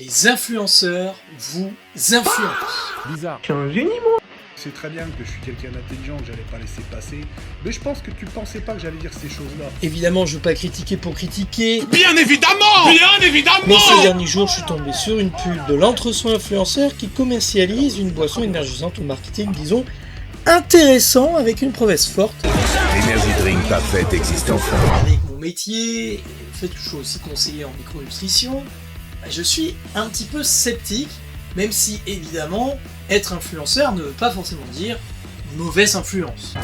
Les influenceurs vous influencent. Bizarre. Je suis un génie, moi. C'est très bien que je suis quelqu'un d'intelligent, que j'allais pas laisser passer, mais je pense que tu pensais pas que j'allais dire ces choses-là. Évidemment, je veux pas critiquer pour critiquer. Bien évidemment. Mais ces derniers jours, je suis tombé sur une pub de l'entre-soi influenceur qui commercialise une boisson énergisante au marketing, disons, intéressant avec une promesse forte. Energy drink pas fait existe enfin. Avec mon métier, le fait que je sois aussi conseiller en micronutrition, je suis un petit peu sceptique, même si évidemment, être influenceur ne veut pas forcément dire mauvaise influence.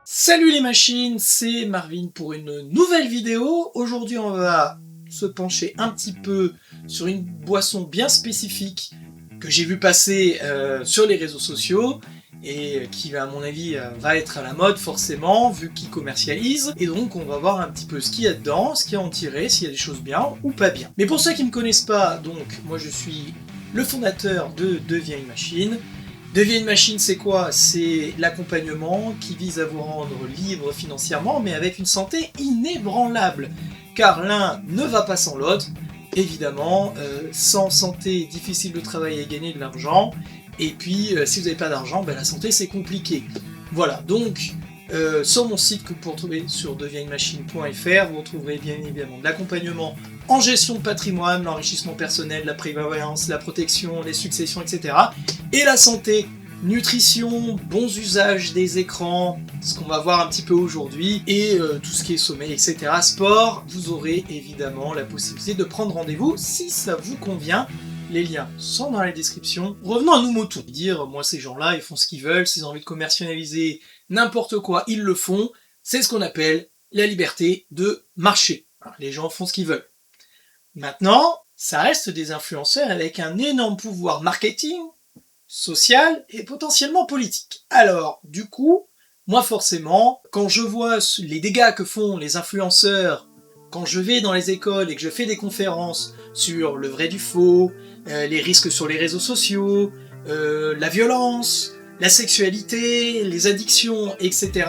Salut les machines, c'est Marvin pour une nouvelle vidéo. Aujourd'hui on va se pencher un petit peu sur une boisson bien spécifique que j'ai vu passer sur les réseaux sociaux et qui à mon avis va être à la mode forcément vu qu'ils commercialisent, et donc on va voir un petit peu ce qu'il y a dedans, ce qu'il y a à en tirer, s'il y a des choses bien ou pas bien. Mais pour ceux qui ne me connaissent pas, donc moi je suis le fondateur de Deviens une machine. Deviens une machine, c'est quoi? C'est l'accompagnement qui vise à vous rendre libre financièrement mais avec une santé inébranlable, car l'un ne va pas sans l'autre. Évidemment, sans santé, difficile de travailler et gagner de l'argent. Et puis, si vous n'avez pas d'argent, la santé c'est compliqué. Voilà, donc, sur mon site que vous pouvez retrouver sur deviensunemachine.fr, vous retrouverez bien évidemment de l'accompagnement en gestion de patrimoine, l'enrichissement personnel, la prévoyance, la protection, les successions, etc. Et la santé, nutrition, bons usages des écrans, ce qu'on va voir un petit peu aujourd'hui, et tout ce qui est sommeil, etc. Sport, vous aurez évidemment la possibilité de prendre rendez-vous si ça vous convient. Les liens sont dans la description. Revenons à nos moutons. Dire, moi ces gens-là, ils font ce qu'ils veulent, s'ils ont envie de commercialiser n'importe quoi, ils le font. C'est ce qu'on appelle la liberté de marché. Alors, les gens font ce qu'ils veulent. Maintenant, ça reste des influenceurs avec un énorme pouvoir marketing, social et potentiellement politique. Alors, du coup, moi forcément, quand je vois les dégâts que font les influenceurs, quand je vais dans les écoles et que je fais des conférences sur le vrai du faux, les risques sur les réseaux sociaux, la violence, la sexualité, les addictions, etc.,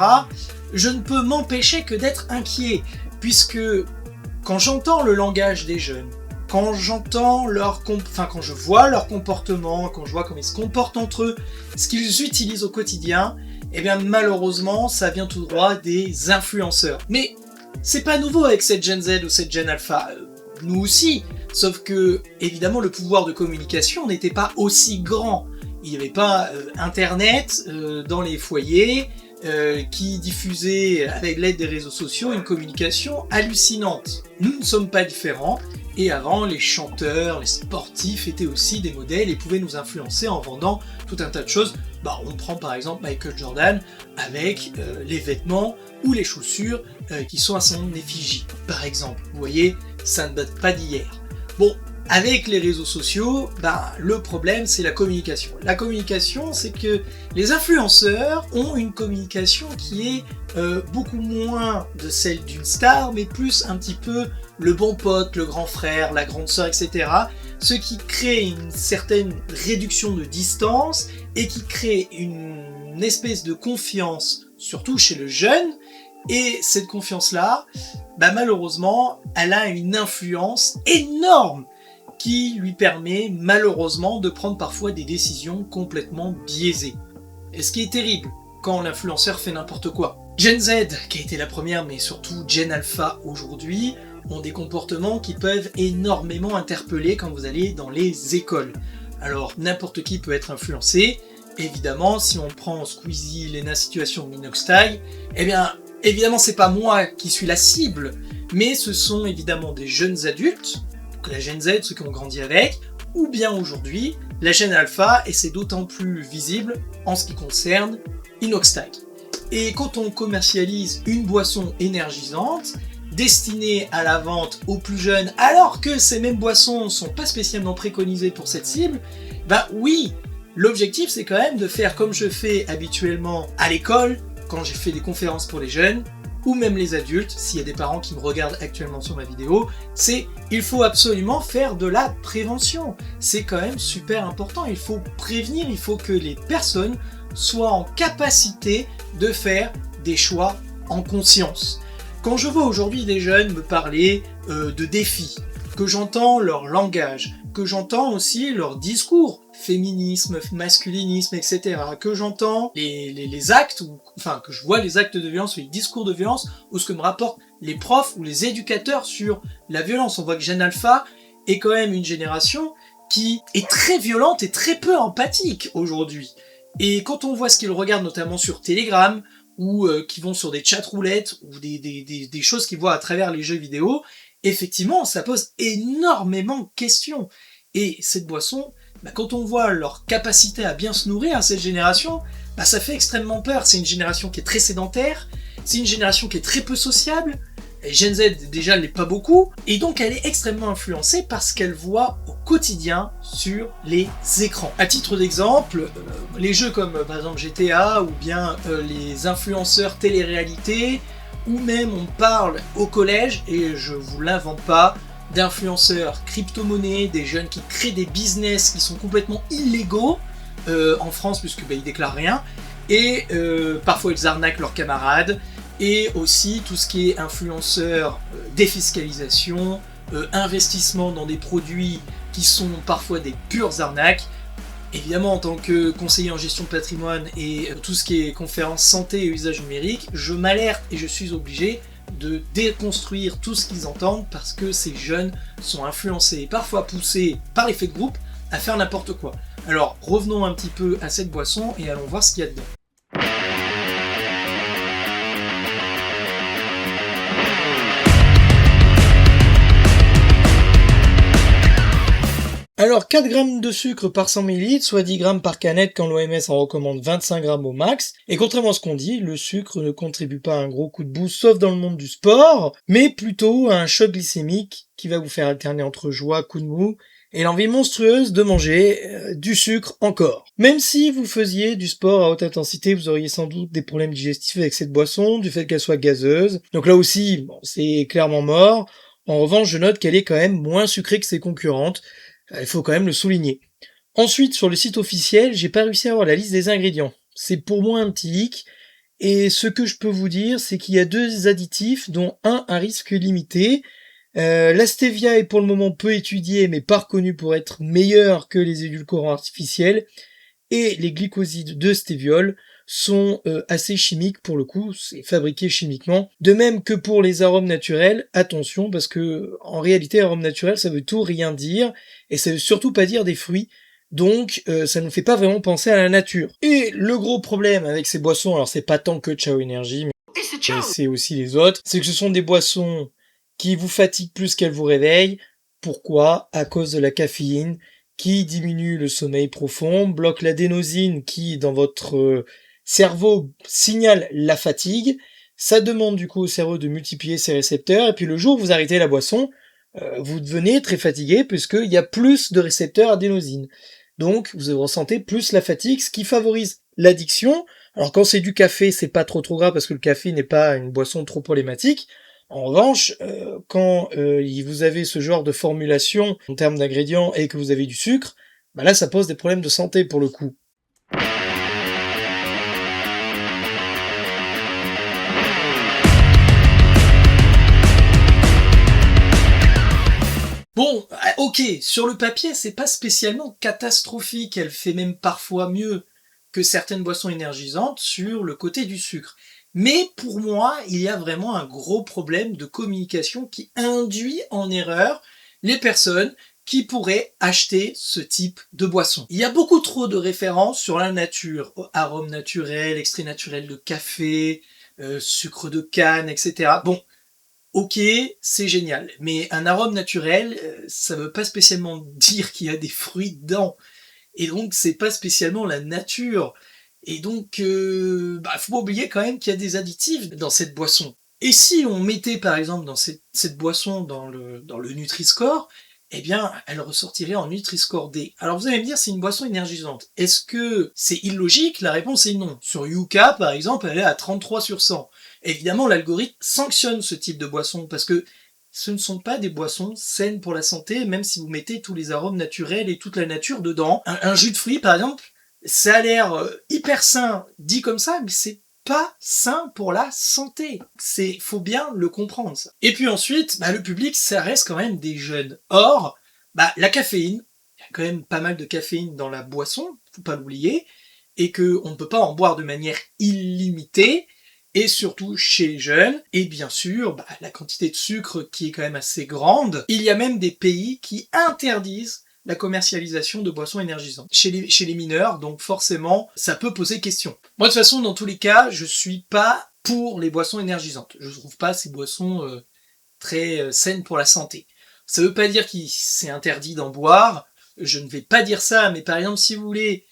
je ne peux m'empêcher que d'être inquiet, puisque quand j'entends le langage des jeunes, quand j'entends quand je vois leur comportement, quand je vois comment ils se comportent entre eux, ce qu'ils utilisent au quotidien, eh bien malheureusement, ça vient tout droit des influenceurs. Mais c'est pas nouveau avec cette Gen Z ou cette Gen Alpha, nous aussi, sauf que, évidemment, le pouvoir de communication n'était pas aussi grand. Il n'y avait pas Internet dans les foyers qui diffusait, avec l'aide des réseaux sociaux, une communication hallucinante. Nous ne sommes pas différents, et avant, les chanteurs, les sportifs étaient aussi des modèles et pouvaient nous influencer en vendant tout un tas de choses. On prend par exemple Michael Jordan avec les vêtements ou les chaussures qui sont à son effigie, par exemple. Vous voyez, ça ne date pas d'hier. Bon, avec les réseaux sociaux, le problème c'est la communication. La communication, c'est que les influenceurs ont une communication qui est beaucoup moins de celle d'une star, mais plus un petit peu le bon pote, le grand frère, la grande sœur, etc. Ce qui crée une certaine réduction de distance et qui crée une espèce de confiance, surtout chez le jeune. Et cette confiance-là, malheureusement, elle a une influence énorme qui lui permet malheureusement de prendre parfois des décisions complètement biaisées. Et ce qui est terrible quand l'influenceur fait n'importe quoi. Gen Z, qui a été la première, mais surtout Gen Alpha aujourd'hui, ont des comportements qui peuvent énormément interpeller quand vous allez dans les écoles. Alors n'importe qui peut être influencé. Évidemment, si on prend Squeezie, Lena Situation, Minoxtag, évidemment c'est pas moi qui suis la cible, mais ce sont évidemment des jeunes adultes, donc la Gen Z, ceux qui ont grandi avec, ou bien aujourd'hui la Gen Alpha, et c'est d'autant plus visible en ce qui concerne Inoxtag. Et quand on commercialise une boisson énergisante, destinée à la vente aux plus jeunes, alors que ces mêmes boissons ne sont pas spécialement préconisées pour cette cible, oui, l'objectif c'est quand même de faire comme je fais habituellement à l'école, quand j'ai fait des conférences pour les jeunes, ou même les adultes, s'il y a des parents qui me regardent actuellement sur ma vidéo, c'est il faut absolument faire de la prévention. C'est quand même super important, il faut prévenir, il faut que les personnes soient en capacité de faire des choix en conscience. Quand je vois aujourd'hui des jeunes me parler de défis, que j'entends leur langage, que j'entends aussi leur discours, féminisme, masculinisme, etc., que j'entends les actes, enfin que je vois les actes de violence ou les discours de violence, ou ce que me rapportent les profs ou les éducateurs sur la violence. On voit que Jeune Alpha est quand même une génération qui est très violente et très peu empathique aujourd'hui. Et quand on voit ce qu'ils regardent notamment sur Telegram, ou qui vont sur des chat-roulettes, ou des choses qu'ils voient à travers les jeux vidéo, effectivement, ça pose énormément de questions. Et cette boisson, quand on voit leur capacité à bien se nourrir à cette génération, ça fait extrêmement peur. C'est une génération qui est très sédentaire, c'est une génération qui est très peu sociable, et Gen Z déjà l'est pas beaucoup, et donc elle est extrêmement influencée par ce qu'elle voit au quotidien sur les écrans. À titre d'exemple, les jeux comme par exemple GTA, ou bien les influenceurs télé-réalité, ou même on parle au collège, et je vous l'invente pas, d'influenceurs crypto-monnaies, des jeunes qui créent des business qui sont complètement illégaux en France, puisque ils déclarent rien, et parfois ils arnaquent leurs camarades, et aussi tout ce qui est influenceurs, défiscalisation, investissement dans des produits qui sont parfois des pures arnaques. Évidemment, en tant que conseiller en gestion de patrimoine et tout ce qui est conférence santé et usage numérique, je m'alerte et je suis obligé de déconstruire tout ce qu'ils entendent, parce que ces jeunes sont influencés et parfois poussés par l'effet de groupe à faire n'importe quoi. Alors revenons un petit peu à cette boisson et allons voir ce qu'il y a dedans. Alors 4 grammes de sucre par 100 ml, soit 10 grammes par canette quand l'OMS en recommande 25 grammes au max. Et contrairement à ce qu'on dit, le sucre ne contribue pas à un gros coup de boost, sauf dans le monde du sport, mais plutôt à un choc glycémique qui va vous faire alterner entre joie, coup de mou, et l'envie monstrueuse de manger du sucre encore. Même si vous faisiez du sport à haute intensité, vous auriez sans doute des problèmes digestifs avec cette boisson, du fait qu'elle soit gazeuse. Donc là aussi, c'est clairement mort. En revanche, je note qu'elle est quand même moins sucrée que ses concurrentes. Il faut quand même le souligner. Ensuite, sur le site officiel, j'ai pas réussi à avoir la liste des ingrédients. C'est pour moi un petit hic. Et ce que je peux vous dire, c'est qu'il y a 2 additifs, dont un à risque limité. La stevia est pour le moment peu étudiée, mais pas reconnue pour être meilleure que les édulcorants artificiels. Et les glycosides de stéviol sont assez chimiques pour le coup, c'est fabriqué chimiquement. De même que pour les arômes naturels, attention, parce que en réalité, arôme naturel, ça veut tout rien dire, et ça veut surtout pas dire des fruits, donc ça ne nous fait pas vraiment penser à la nature. Et le gros problème avec ces boissons, alors c'est pas tant que Ciao Energy, mais c'est aussi les autres, c'est que ce sont des boissons qui vous fatiguent plus qu'elles vous réveillent. Pourquoi ? À cause de la caféine, qui diminue le sommeil profond, bloque l'adénosine qui, dans votre cerveau, signale la fatigue. Ça demande du coup au cerveau de multiplier ses récepteurs, et puis le jour où vous arrêtez la boisson, vous devenez très fatigué puisqu'il y a plus de récepteurs adénosine. Donc vous ressentez plus la fatigue, ce qui favorise l'addiction. Alors quand c'est du café, c'est pas trop grave parce que le café n'est pas une boisson trop problématique. En revanche, quand vous avez ce genre de formulation en termes d'ingrédients et que vous avez du sucre, là ça pose des problèmes de santé pour le coup. Bon, ok, sur le papier, c'est pas spécialement catastrophique, elle fait même parfois mieux que certaines boissons énergisantes sur le côté du sucre. Mais pour moi, il y a vraiment un gros problème de communication qui induit en erreur les personnes qui pourraient acheter ce type de boisson. Il y a beaucoup trop de références sur la nature, arômes naturels, extraits naturels de café, sucre de canne, etc. Bon, ok, c'est génial, mais un arôme naturel, ça veut pas spécialement dire qu'il y a des fruits dedans. Et donc, c'est pas spécialement la nature. Et donc, faut pas oublier quand même qu'il y a des additifs dans cette boisson. Et si on mettait par exemple dans cette boisson dans le Nutri-Score, eh bien, elle ressortirait en Nutri-Score D. Alors vous allez me dire, c'est une boisson énergisante. Est-ce que c'est illogique ? La réponse est non. Sur Yuka, par exemple, elle est à 33 sur 100. Évidemment, l'algorithme sanctionne ce type de boisson parce que ce ne sont pas des boissons saines pour la santé, même si vous mettez tous les arômes naturels et toute la nature dedans. Un jus de fruits, par exemple, ça a l'air hyper sain dit comme ça, mais c'est pas sain pour la santé. Faut bien le comprendre, ça. Et puis ensuite, le public, ça reste quand même des jeunes. Or, la caféine, il y a quand même pas mal de caféine dans la boisson, faut pas l'oublier, et qu'on ne peut pas en boire de manière illimitée, et surtout chez les jeunes, et bien sûr, la quantité de sucre qui est quand même assez grande. Il y a même des pays qui interdisent la commercialisation de boissons énergisantes chez les mineurs, donc forcément, ça peut poser question. Moi, de toute façon, dans tous les cas, je suis pas pour les boissons énergisantes. Je trouve pas ces boissons très saines pour la santé. Ça veut pas dire que c'est interdit d'en boire, je ne vais pas dire ça, mais par exemple, si vous voulez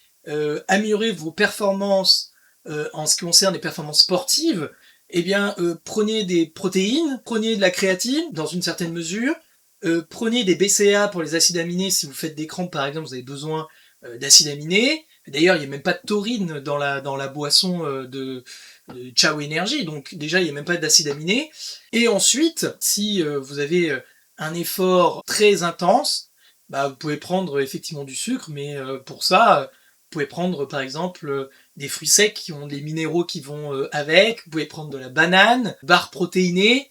améliorer vos performances en ce qui concerne les performances sportives, eh bien, prenez des protéines, prenez de la créatine, dans une certaine mesure, prenez des BCA pour les acides aminés. Si vous faites des crampes par exemple, vous avez besoin d'acides aminés. D'ailleurs, il n'y a même pas de taurine dans la boisson de Chao Energy, donc déjà il n'y a même pas d'acide aminé. Et ensuite, si vous avez un effort très intense, vous pouvez prendre effectivement du sucre, mais pour ça, vous pouvez prendre par exemple des fruits secs qui ont des minéraux qui vont avec, vous pouvez prendre de la banane, barres protéinées.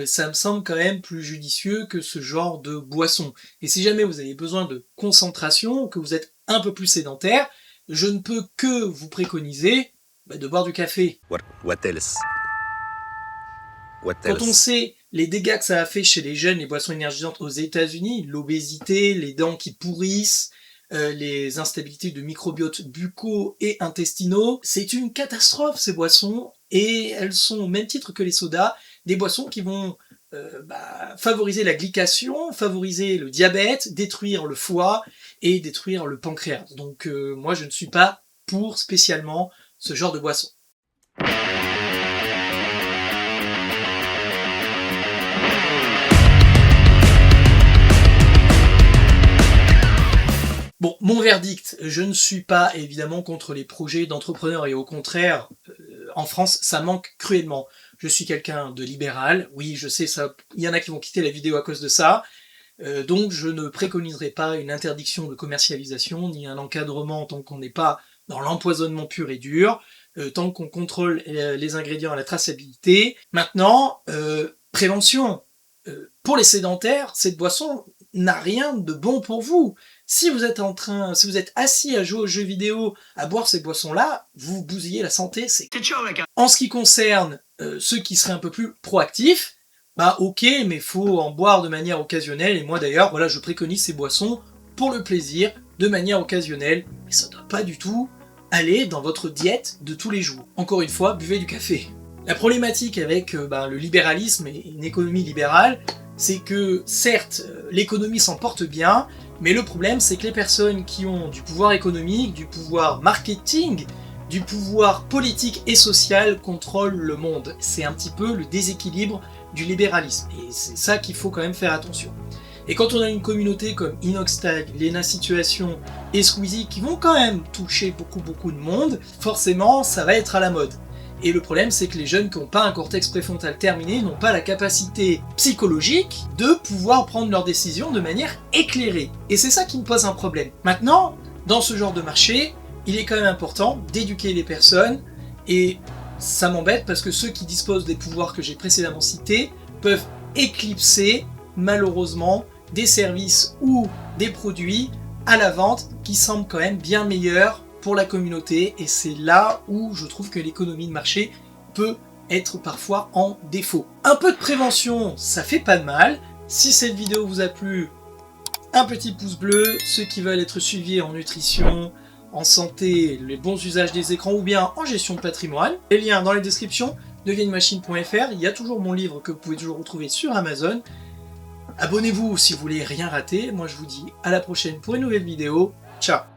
Ça me semble quand même plus judicieux que ce genre de boisson. Et si jamais vous avez besoin de concentration, que vous êtes un peu plus sédentaire, je ne peux que vous préconiser de boire du café. What else? Quand on sait les dégâts que ça a fait chez les jeunes, les boissons énergisantes aux États-Unis, l'obésité, les dents qui pourrissent, les instabilités de microbiote buccaux et intestinaux, c'est une catastrophe ces boissons, et elles sont au même titre que les sodas, des boissons qui vont favoriser la glycation, favoriser le diabète, détruire le foie et détruire le pancréas. Donc moi je ne suis pas pour spécialement ce genre de boisson. Bon, mon verdict, je ne suis pas évidemment contre les projets d'entrepreneurs, et au contraire, en France, ça manque cruellement. Je suis quelqu'un de libéral, oui, je sais, il y en a qui vont quitter la vidéo à cause de ça, donc je ne préconiserai pas une interdiction de commercialisation, ni un encadrement tant qu'on n'est pas dans l'empoisonnement pur et dur, tant qu'on contrôle les ingrédients à la traçabilité. Maintenant, prévention. Pour les sédentaires, cette boisson n'a rien de bon pour vous. Si vous êtes assis à jouer aux jeux vidéo, à boire ces boissons-là, vous bousillez la santé, c'est chaud, mec. En ce qui concerne ceux qui seraient un peu plus proactifs, ok, mais faut en boire de manière occasionnelle, et moi d'ailleurs, voilà, je préconise ces boissons pour le plaisir, de manière occasionnelle, mais ça ne doit pas du tout aller dans votre diète de tous les jours. Encore une fois, buvez du café. La problématique avec le libéralisme et une économie libérale, c'est que certes, l'économie s'en porte bien, mais le problème c'est que les personnes qui ont du pouvoir économique, du pouvoir marketing, du pouvoir politique et social contrôlent le monde. C'est un petit peu le déséquilibre du libéralisme, et c'est ça qu'il faut quand même faire attention. Et quand on a une communauté comme Inoxtag, Lena Situation et Squeezie qui vont quand même toucher beaucoup de monde, forcément ça va être à la mode. Et le problème, c'est que les jeunes qui n'ont pas un cortex préfrontal terminé n'ont pas la capacité psychologique de pouvoir prendre leurs décisions de manière éclairée. Et c'est ça qui me pose un problème. Maintenant, dans ce genre de marché, il est quand même important d'éduquer les personnes, et ça m'embête parce que ceux qui disposent des pouvoirs que j'ai précédemment cités peuvent éclipser, malheureusement, des services ou des produits à la vente qui semblent quand même bien meilleurs pour la communauté, et c'est là où je trouve que l'économie de marché peut être parfois en défaut. Un peu de prévention, ça fait pas de mal. Si cette vidéo vous a plu, un petit pouce bleu. Ceux qui veulent être suivis en nutrition, en santé, les bons usages des écrans ou bien en gestion de patrimoine, les liens dans la description, deviennemachine.fr. Il y a toujours mon livre que vous pouvez toujours retrouver sur Amazon. Abonnez-vous si vous voulez rien rater. Moi je vous dis à la prochaine pour une nouvelle vidéo. Ciao!